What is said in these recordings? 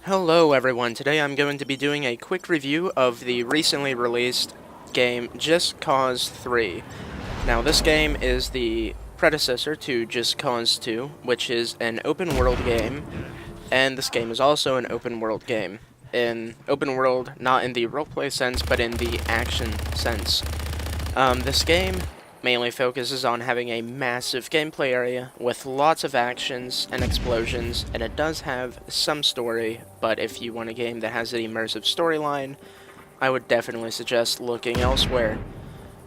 Hello everyone, today I'm going to be doing a quick review of the recently released game Just Cause 3. Now this game is the predecessor to Just Cause 2, which is an open world game, and this game is also an open world game. In open world, not in the roleplay sense, but in the action sense. This game mainly focuses on having a massive gameplay area with lots of actions and explosions, and it does have some story, but if you want a game that has an immersive storyline, I would definitely suggest looking elsewhere,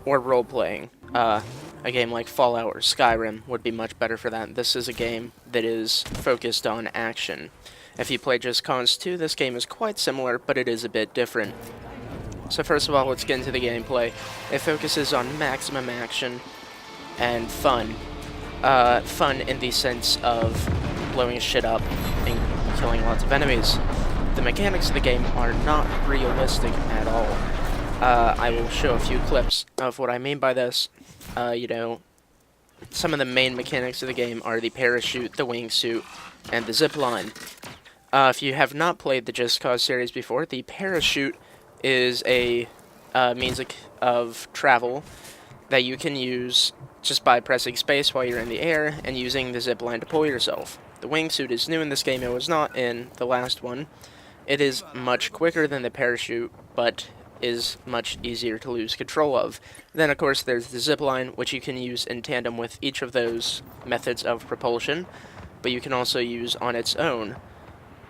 or role-playing. A game like Fallout or Skyrim would be much better for that. This is a game that is focused on action. If you play Just Cause 2, this game is quite similar, but it is a bit different. So first of all, let's get into the gameplay. It focuses on maximum action and fun. Fun in the sense of blowing shit up and killing lots of enemies. The mechanics of the game are not realistic at all. I will show a few clips of what I mean by this. Some of the main mechanics of the game are the parachute, the wingsuit, and the zipline. If you have not played the Just Cause series before, the parachute is a means of travel that you can use just by pressing space while you're in the air and using the zipline to pull yourself. The wingsuit is new in this game, it was not in the last one. It is much quicker than the parachute, but is much easier to lose control of. Then of course there's the zipline, which you can use in tandem with each of those methods of propulsion, but you can also use on its own,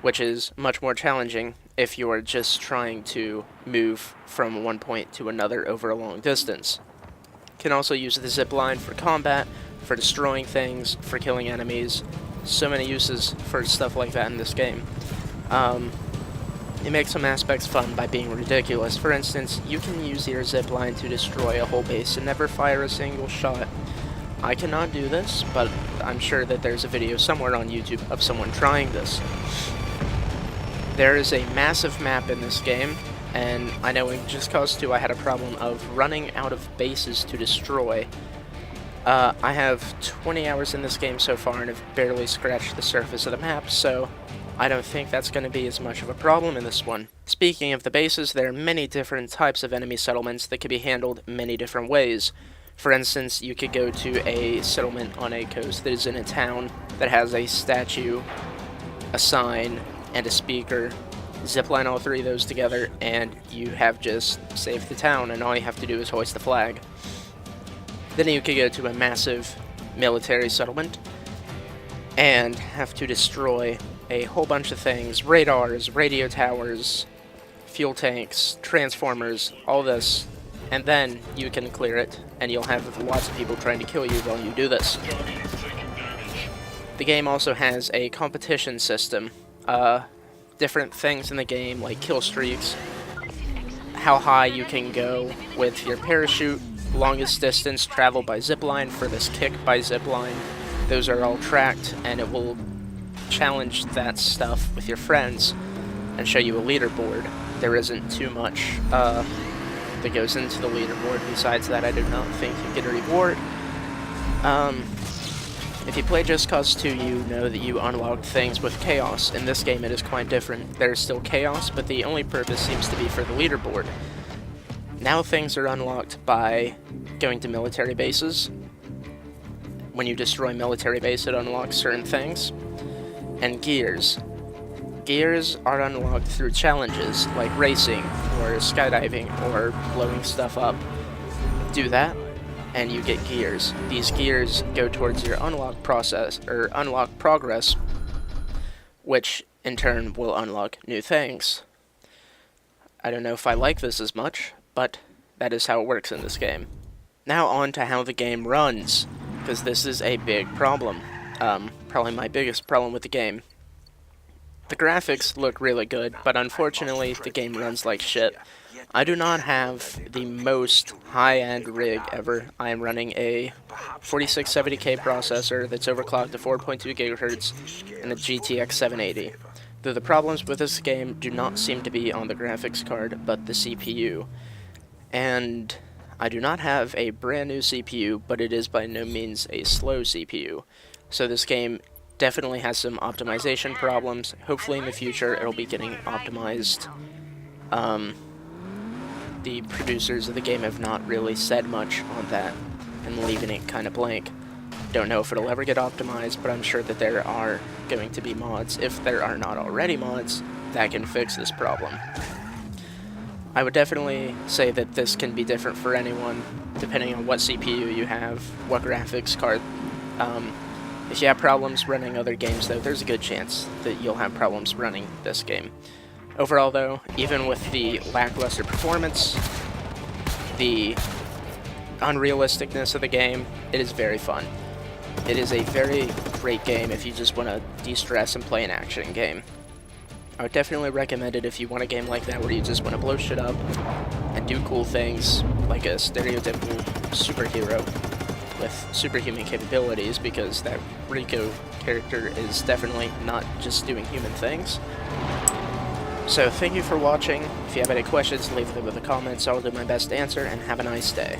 which is much more challenging if you're just trying to move from one point to another over a long distance. You can also use the zipline for combat, for destroying things, for killing enemies. So many uses for stuff like that in this game. It makes some aspects fun by being ridiculous. For instance, you can use your zipline to destroy a whole base and never fire a single shot. I cannot do this, but I'm sure that there's a video somewhere on YouTube of someone trying this. There is a massive map in this game, and I know in Just Cause 2 I had a problem of running out of bases to destroy. I have 20 hours in this game so far and have barely scratched the surface of the map, so I don't think that's going to be as much of a problem in this one. Speaking of the bases, there are many different types of enemy settlements that can be handled many different ways. For instance, you could go to a settlement on a coast that is in a town that has a statue, a sign, and a speaker. Zipline all three of those together, and you have just saved the town, and all you have to do is hoist the flag. Then you could go to a massive military settlement and have to destroy a whole bunch of things: radars, radio towers, fuel tanks, transformers, all this, and then you can clear it, and you'll have lots of people trying to kill you while you do this. The game also has a competition system. Different things in the game, like kill streaks, how high you can go with your parachute, longest distance travel by zipline, furthest kick by zipline. Those are all tracked, and it will challenge that stuff with your friends and show you a leaderboard. There isn't too much that goes into the leaderboard. Besides that, I do not think you get a reward. If you play Just Cause 2, you know that you unlocked things with Chaos. In this game, it is quite different. There's still Chaos, but the only purpose seems to be for the leaderboard. Now things are unlocked by going to military bases. When you destroy military base, it unlocks certain things. And gears. Gears are unlocked through challenges, like racing, or skydiving, or blowing stuff up. Do that, and you get gears. These gears go towards your unlock process, or unlock progress, which in turn will unlock new things. I don't know if I like this as much, but that is how it works in this game. Now on to how the game runs, because this is a big problem. Probably my biggest problem with the game. The graphics look really good, but unfortunately the game runs like shit. I do not have the most high-end rig ever. I am running a 4670K processor that's overclocked to 4.2 GHz and a GTX 780. Though the problems with this game do not seem to be on the graphics card, but the CPU. And I do not have a brand new CPU, but it is by no means a slow CPU. So this game definitely has some optimization problems. Hopefully in the future it'll be getting optimized. The producers of the game have not really said much on that and leaving it kind of blank. Don't know if it'll ever get optimized, but I'm sure that there are going to be mods, if there are not already mods, that can fix this problem. I would definitely say that this can be different for anyone, depending on what CPU you have, what graphics card. If you have problems running other games, though, there's a good chance that you'll have problems running this game. Overall, though, even with the lackluster performance, the unrealisticness of the game, it is very fun. It is a very great game if you just want to de-stress and play an action game. I would definitely recommend it if you want a game like that where you just want to blow shit up and do cool things, like a stereotypical superhero with superhuman capabilities, because that Rico character is definitely not just doing human things. So thank you for watching. If you have any questions, leave them in the comments. I'll do my best to answer, and have a nice day.